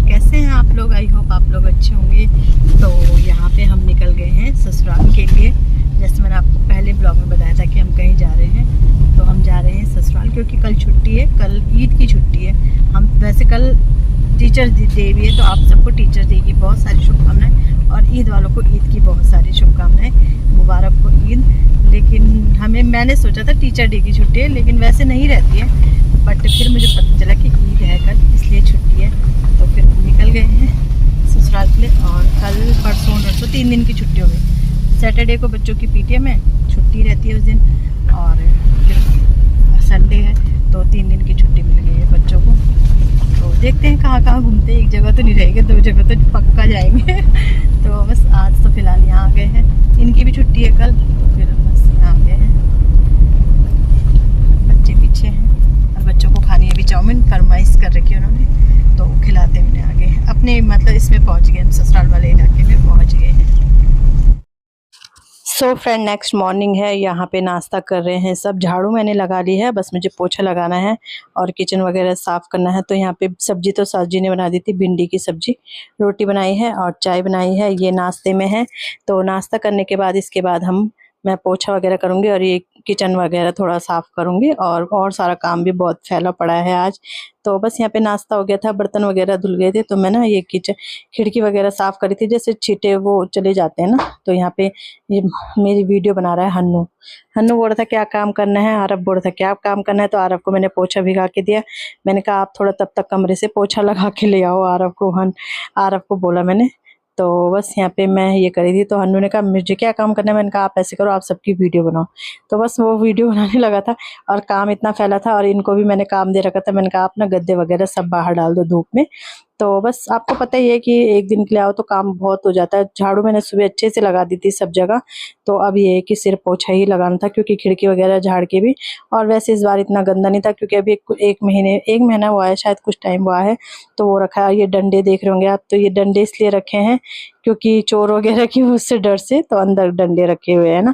कैसे हैं आप लोग? आई होप आप लोग अच्छे होंगे। तो यहाँ पे हम निकल गए हैं ससुराल के लिए। जैसे मैंने आपको पहले ब्लॉग में बताया था कि हम कहीं जा रहे हैं, तो हम जा रहे हैं ससुराल क्योंकि कल छुट्टी है, कल ईद की छुट्टी है। हम वैसे कल टीचर्स डे भी है, तो आप सबको टीचर्स डे की बहुत सारी शुभकामनाएं और ईद वालों को ईद की बहुत सारी शुभकामनाएं। मुबारक हो ईद। लेकिन मैंने सोचा था टीचर डे की छुट्टी है, लेकिन वैसे नहीं रहती है। बट फिर मुझे पता चला कि ईद है कल, इसलिए छुट्टी है। तो फिर हम निकल गए हैं ससुराल के लिए। और कल परसों 3 दिन की छुट्टी हो गई। सैटरडे को बच्चों की पीटीएम है, छुट्टी रहती है उस दिन, और फिर संडे है, तो 3 दिन की छुट्टी मिल गई है बच्चों को। तो देखते हैं कहाँ कहाँ घूमते हैं। एक जगह तो नहीं रहेंगे, 2 जगह तो पक्का जाएंगे। तो बस आज तो फिलहाल यहाँ आ गए हैं। इनकी भी छुट्टी है कल, तो फिर बस यहाँ आ गए हैं। बच्चे पीछे हैं और बच्चों को खानी है अभी चाउमीन, फरमाइश कर रखी है उन्होंने, तो खिलाते हुए आ गए हैं। अपने मतलब इसमें पहुँच गए, हम ससुराल वाले इलाके में पहुँच गए हैं। सो फ्रेंड, नेक्स्ट मॉर्निंग है। यहाँ पे नाश्ता कर रहे हैं सब। झाड़ू मैंने लगा ली है, बस मुझे पोछा लगाना है और किचन वगैरह साफ़ करना है। तो यहाँ पे सब्जी तो सास जी ने बना दी थी, भिंडी की सब्जी। रोटी बनाई है और चाय बनाई है, ये नाश्ते में है। तो नाश्ता करने के बाद इसके बाद मैं पोछा वगैरह करूँगी और ये किचन वगैरह थोड़ा साफ़ करूँगी। और सारा काम भी बहुत फैला पड़ा है आज। तो बस यहाँ पे नाश्ता हो गया था, बर्तन वगैरह धुल गए थे। तो मैं ना ये खिड़की वगैरह साफ़ करी थी, जैसे छींटे वो चले जाते हैं ना। तो यहाँ पे ये मेरी वीडियो बना रहा है हन्नू बोल रहा था क्या काम करना है, आरब बोल रहा था क्या काम करना है। तो आरब को मैंने पोछा भिगा के दिया। मैंने कहा आप थोड़ा तब तक कमरे से पोछा लगा के ले आओ आरब को बोला मैंने। तो बस यहाँ पे मैं ये करी थी। तो हन्नू ने कहा मुझे क्या काम करना है। मैंने कहा आप ऐसे करो, आप सबकी वीडियो बनाओ। तो बस वो वीडियो बनाने लगा था और काम इतना फैला था। और इनको भी मैंने काम दे रखा था। मैंने कहा आप ना गद्दे वगैरह सब बाहर डाल दो धूप में। तो बस आपको पता ही है कि एक दिन के लिए आओ तो काम बहुत हो जाता है। झाड़ू मैंने सुबह अच्छे से लगा दी थी सब जगह। तो अब ये है कि सिर्फ पोछा ही लगाना था, क्योंकि खिड़की वगैरह झाड़ के भी। और वैसे इस बार इतना गंदा नहीं था, क्योंकि अभी एक महीना हुआ है, शायद कुछ टाइम हुआ है। तो वो रखा है। ये डंडे देख रहे होंगे आप, तो ये डंडे इसलिए रखे हैं क्योंकि चोर वगैरह की उससे डर से, तो अंदर डंडे रखे हुए हैं ना।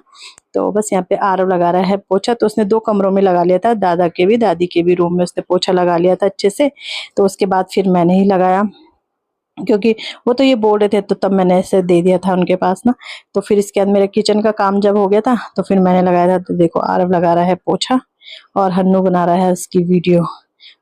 तो बस यहाँ पे आरव लगा रहा है पोछा। तो उसने 2 कमरों में लगा लिया था, दादा के भी दादी के भी रूम में उसने पोछा लगा लिया था अच्छे से। तो उसके बाद फिर मैंने ही लगाया, क्योंकि वो तो ये बोल रहे थे, तो तब मैंने ऐसे दे दिया था उनके पास ना। तो फिर इसके बाद मेरे किचन का काम जब हो गया था, तो फिर मैंने लगाया था। तो देखो आरव लगा रहा है पोछा और हन्नू बना रहा है उसकी वीडियो।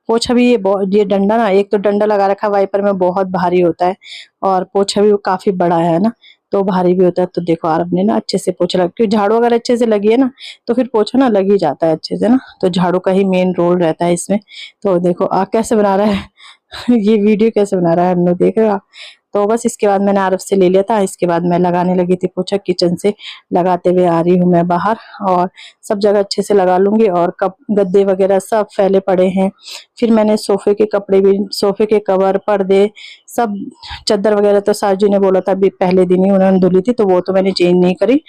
पोछा भी ये डंडा ना, एक तो डंडा लगा रखा वाइपर में, बहुत भारी होता है। और पोछा भी काफी बड़ा है ना, तो भारी भी होता है। तो देखो आरब ने ना अच्छे से पोछा लगा, क्योंकि झाड़ू अगर अच्छे से लगी है ना, तो फिर पोछा ना लग ही जाता है अच्छे से ना। तो झाड़ू का ही मेन रोल रहता है इसमें। तो देखो कैसे बना रहा है। ये वीडियो कैसे बना रहा है अन्नू, देख रहे हो आप। तो बस इसके बाद मैंने आरफ से ले लिया था। इसके बाद मैं लगाने लगी थी पोछा। किचन से लगाते हुए आ रही हूँ मैं बाहर, और सब जगह अच्छे से लगा लूंगी। और गद्दे वगैरह सब फैले पड़े हैं। फिर मैंने सोफे के कपड़े भी, सोफे के कवर, पर्दे, सब चादर वगैरह तो साजू ने बोला था अभी पहले दिन ही उन्होंने धुली थी, तो वो तो मैंने चेंज नहीं करी।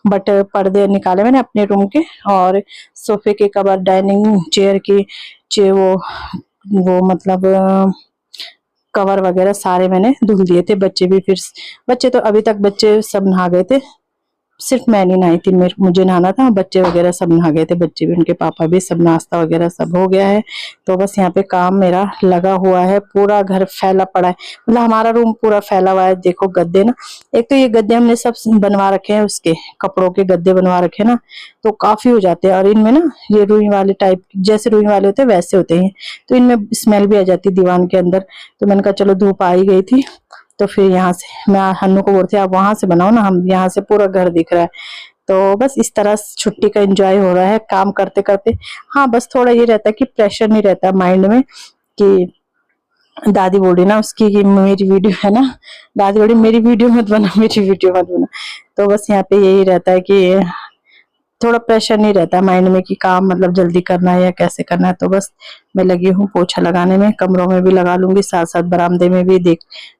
बट पर्दे निकाले मैंने अपने रूम के, और सोफे के कवर, डाइनिंग चेयर की वो मतलब कवर वगैरह सारे मैंने धुल दिए थे। बच्चे तो अभी तक बच्चे सब नहा गए थे, सिर्फ मैं नहीं नहाई थी। मुझे नहाना था, बच्चे वगैरह सब नहा गए थे। बच्चे भी, उनके पापा भी, सब नाश्ता वगैरह सब हो गया है। तो बस यहाँ पे काम मेरा लगा हुआ है। पूरा घर फैला पड़ा है, मतलब हमारा रूम पूरा फैला हुआ है। देखो गद्दे ना, एक तो ये गद्दे हमने सब बनवा रखे हैं, उसके कपड़ों के गद्दे बनवा रखे हैं ना, तो काफी हो जाते हैं। और इनमें ना ये रुई वाले टाइप, जैसे रुई वाले होते हैं वैसे होते हैं, तो इनमें स्मेल भी आ जाती है दीवान के अंदर। तो मैंने कहा चलो धूप आ ही गई थी, तो फिर यहाँ से मैं हन्नू को बोलती आप वहां से बनाओ ना, हम यहाँ से पूरा घर दिख रहा है। तो बस इस तरह छुट्टी का एंजॉय हो रहा है काम करते करते। हाँ बस थोड़ा ये रहता है कि प्रेशर नहीं रहता माइंड में, कि दादी बोल रही ना उसकी कि मेरी वीडियो है ना, दादी बोल रही मेरी वीडियो मत बना, मेरी वीडियो मत बना। तो बस यहाँ पे यही रहता है कि थोड़ा प्रेशर नहीं रहता माइंड में कि काम मतलब जल्दी करना है या कैसे करना है। तो बस मैं लगी हूँ पोछा लगाने में। कमरों में भी लगा लूंगी, साथ साथ बरामदे में भी।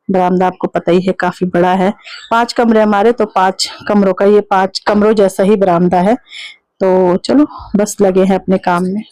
बरामदा आपको पता ही है काफी बड़ा है, 5 कमरे हमारे, तो 5 कमरों का, ये 5 कमरों जैसा ही बरामदा है। तो चलो बस लगे हैं अपने काम में।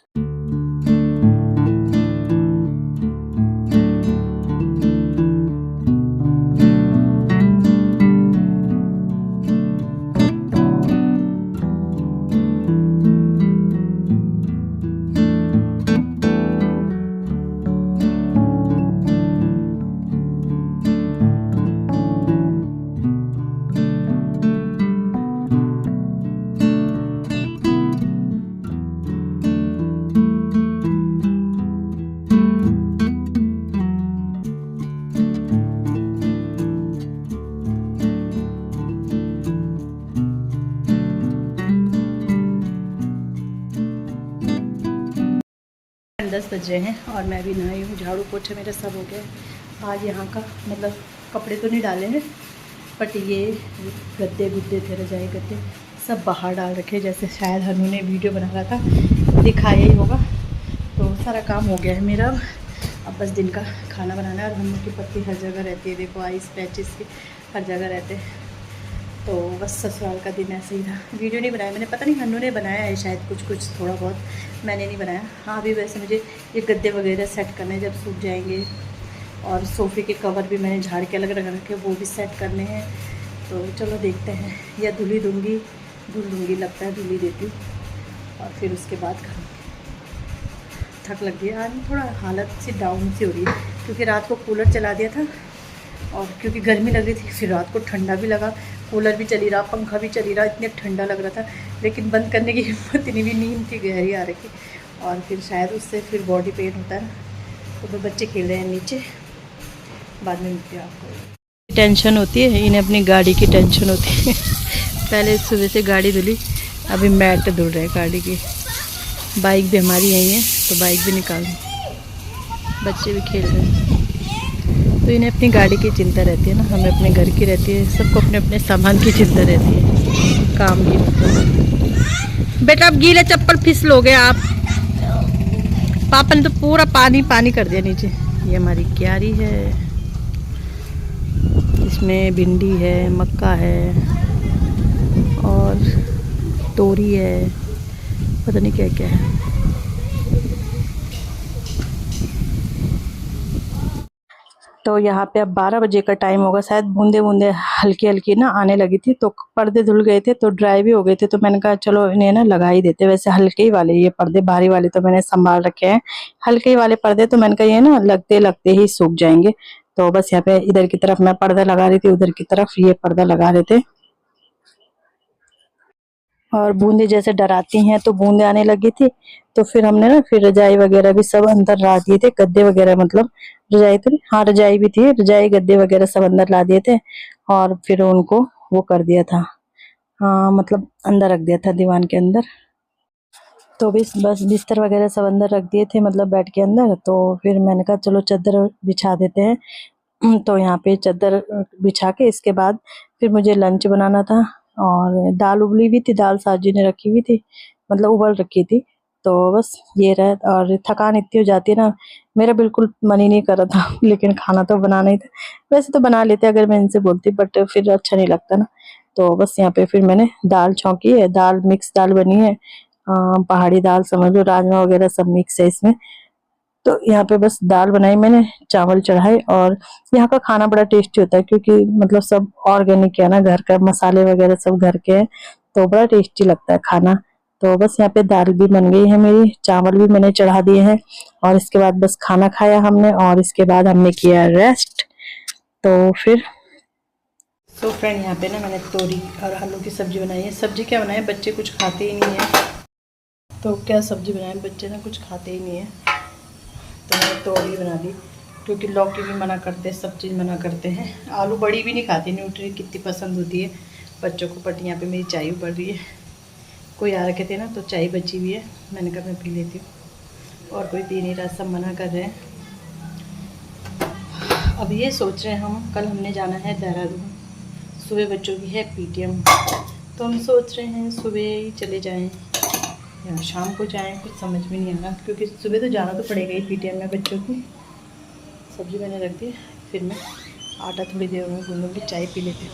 10 बज रहे हैं और मैं भी नहाई हूँ, झाड़ू पोछा मेरा सब हो गया। आज यहाँ का मतलब कपड़े तो नहीं डाले हैं, बट ये गद्दे गुद्दे थे, रजाई गद्दे सब बाहर डाल रखे, जैसे शायद हनु ने वीडियो बना रहा था, दिखाया ही होगा। तो सारा काम हो गया है मेरा। अब बस दिन का खाना बनाना है। और हनु की पत्ती हर जगह रहती है, देखो आइस पैचेस की हर जगह रहते हैं। तो बस ससुराल का दिन ऐसे ही था। वीडियो नहीं बनाया मैंने, पता नहीं हनु ने बनाया है शायद कुछ थोड़ा बहुत, मैंने नहीं बनाया। हाँ अभी वैसे मुझे ये गद्दे वगैरह सेट करने जब सूख जाएंगे, और सोफ़े के कवर भी मैंने झाड़ के अलग रखे, वो भी सेट करने हैं। तो चलो देखते हैं, या धुल दूँगी लगता है, धुली देती हूँ और फिर उसके बाद खाऊँगी। थक लग गई आज, थोड़ा हालत सी डाउन सी हो रही है, क्योंकि रात को कूलर चला दिया था और क्योंकि गर्मी लग रही थी, फिर रात को ठंडा भी लगा, कूलर भी चली रहा, पंखा भी चली रहा, इतने ठंडा लग रहा था, लेकिन बंद करने की हिम्मत नहीं, भी नींद की गहरी आ रही। और फिर शायद उससे फिर बॉडी पेन होता है। तो फिर बच्चे खेल रहे हैं नीचे, बाद में मिलती है आपको। टेंशन होती है, इन्हें अपनी गाड़ी की टेंशन होती है। पहले सुबह से गाड़ी धुली, अभी मैट धुल रहे गाड़ी की। बाइक भी हमारी यही है, तो बाइक भी निकाल, बच्चे भी खेल रहे हैं। तो इन्हें अपनी गाड़ी की चिंता रहती है ना, हमें अपने घर की रहती है, सबको अपने अपने सामान की चिंता रहती है, काम की मतलब। बेटा अब गीले चप्पल फिसलोगे आप। पापा ने तो पूरा पानी कर दिया नीचे। ये हमारी क्यारी है, इसमें भिंडी है, मक्का है और तोरी है, पता नहीं क्या क्या है। तो यहाँ पे अब 12 बजे का टाइम होगा शायद, बूंदे बूंदे हल्की हल्की ना आने लगी थी, तो पर्दे धुल गए थे तो ड्राई भी हो गए थे। तो मैंने कहा चलो इन्हें ना लगा ही देते। वैसे हल्के ही वाले ये पर्दे, भारी वाले तो मैंने संभाल रखे हैं, हल्के ही वाले पर्दे तो मैंने कहा ये ना लगते लगते ही सूख जाएंगे। तो बस यहाँ पे इधर की तरफ मैं पर्दा लगा रही थी, उधर की तरफ ये पर्दा लगा रहे थे। और बूंदे जैसे डराती हैं तो बूंदे आने लगी थी, तो फिर हमने ना फिर रजाई वगैरह भी सब अंदर ला दिए थे, गद्दे वगैरह मतलब रजाई तो नहीं, हाँ रजाई भी थी, रजाई गद्दे वगैरह सब अंदर ला दिए थे। और फिर उनको वो कर दिया था, हाँ मतलब अंदर रख दिया था दीवान के अंदर। तो बस बिस्तर वगैरह सब अंदर रख दिए थे, मतलब बेड के अंदर। तो फिर मैंने कहा चलो चादर बिछा देते हैं। तो यहाँ पे चादर बिछा के इसके बाद फिर मुझे लंच बनाना था। और दाल उबली हुई थी, दाल साजी ने रखी हुई थी, मतलब उबल रखी थी। तो बस ये रहा। और थकान इतनी हो जाती है ना, मेरा बिल्कुल मन ही नहीं कर रहा था, लेकिन खाना तो बनाना ही था। वैसे तो बना लेते अगर मैं इनसे बोलती, बट फिर अच्छा नहीं लगता ना। तो बस यहाँ पे फिर मैंने दाल छौंकी है, दाल मिक्स दाल बनी है, पहाड़ी दाल समझ लो, राजमा वगैरह सब मिक्स है इसमें। तो यहाँ पे बस दाल बनाई मैंने, चावल चढ़ाए। और यहाँ का खाना बड़ा टेस्टी होता है, क्योंकि मतलब सब ऑर्गेनिक है ना, घर का मसाले वगैरह सब घर के हैं, तो बड़ा टेस्टी लगता है खाना। तो बस यहाँ पे दाल भी बन गई है मेरी, चावल भी मैंने चढ़ा दिए हैं। और इसके बाद बस खाना खाया हमने, और इसके बाद हमने किया रेस्ट। तो फिर तो फ्रेंड यहाँ पे ना मैंने तोरी और आलू की सब्जी बनाई है। सब्जी क्या बनाई है, बच्चे कुछ खाते ही नहीं है, तो क्या सब्जी बनाए, बच्चे ना कुछ खाते ही नहीं है, तो मैंने तोरी बना दी। क्योंकि लौकी भी मना करते हैं, सब चीज़ मना करते हैं। आलू बड़ी भी नहीं खाती, न्यूट्री कितनी पसंद होती है बच्चों को। बट यहाँ पे मेरी चाय पड़ रही है, कोई आ रखे थे ना तो चाय बची हुई है, मैंने कहा मैं पी लेती हूँ। और कोई पी नहीं रहा, सब मना कर रहे हैं। अब ये सोच रहे हैं हम, कल हमने जाना है देहरादून, सुबह बच्चों की है पीटीएम, तो हम सोच रहे हैं सुबह ही चले जाएं या शाम को जाएं, कुछ समझ में नहीं आ रहा। क्योंकि सुबह तो जाना तो पड़ेगा ही पीटीएम में बच्चों की। सब्जी मैंने रख दी, फिर मैं आटा थोड़ी देर में गूंदूंगी, चाय पी लेते हैं।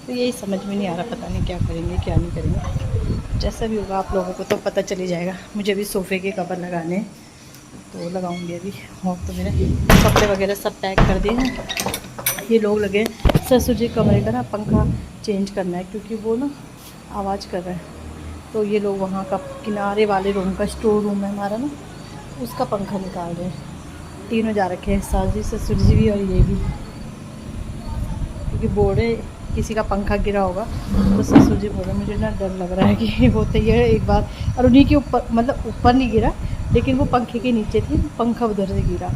तो यही समझ में नहीं आ रहा, पता नहीं क्या करेंगे क्या नहीं करेंगे। जैसा भी होगा आप लोगों को तो पता चली जाएगा। मुझे भी सोफ़े के कवर लगाने हैं, तो लगाऊंगी अभी। और तो मेरे कपड़े वगैरह सब पैक कर दिए हैं। ये लोग लगे ससुर जी कमरे का ना पंखा चेंज करना है, क्योंकि वो ना आवाज़ कर रहा है। तो ये लोग वहाँ का किनारे वाले रूम का, स्टोर रूम है हमारा ना, उसका पंखा निकाल रहे हैं। तीनों जा रखे हैं, सास जी, ससुर जी भी और ये भी, क्योंकि बोर्डे किसी का पंखा गिरा होगा। तो ससुर जी बोले मुझे ना डर लग रहा है कि होते ही है एक बार। और उन्हीं के ऊपर, मतलब ऊपर नहीं गिरा, लेकिन वो पंखे के नीचे थे, पंखा उधर से गिरा।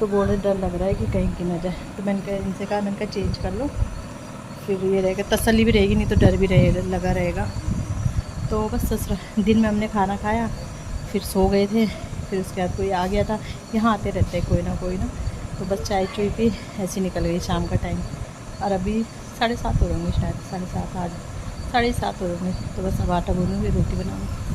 तो बोले डर लग रहा है कि कहीं गिर ना जाए। तो मैंने कहा इनसे कहा, मैंने कहा चेंज कर लो, फिर ये रहेगा, तसल्ली भी रहेगी, नहीं तो डर भी रहेगा, लगा रहेगा। तो बस ससुर दिन में हमने खाना खाया, फिर सो गए थे। फिर उसके बाद कोई आ गया था। यहाँ आते रहते हैं कोई ना, तो बस चाय चुई पी, ऐसी निकल गई शाम का टाइम। और अभी 7:30 हो रहे होंगे शायद, 7:30 आज 7:30 हो रहे होंगे। तो बस अब आटा गूँधूँगी, रोटी बनाऊँगी।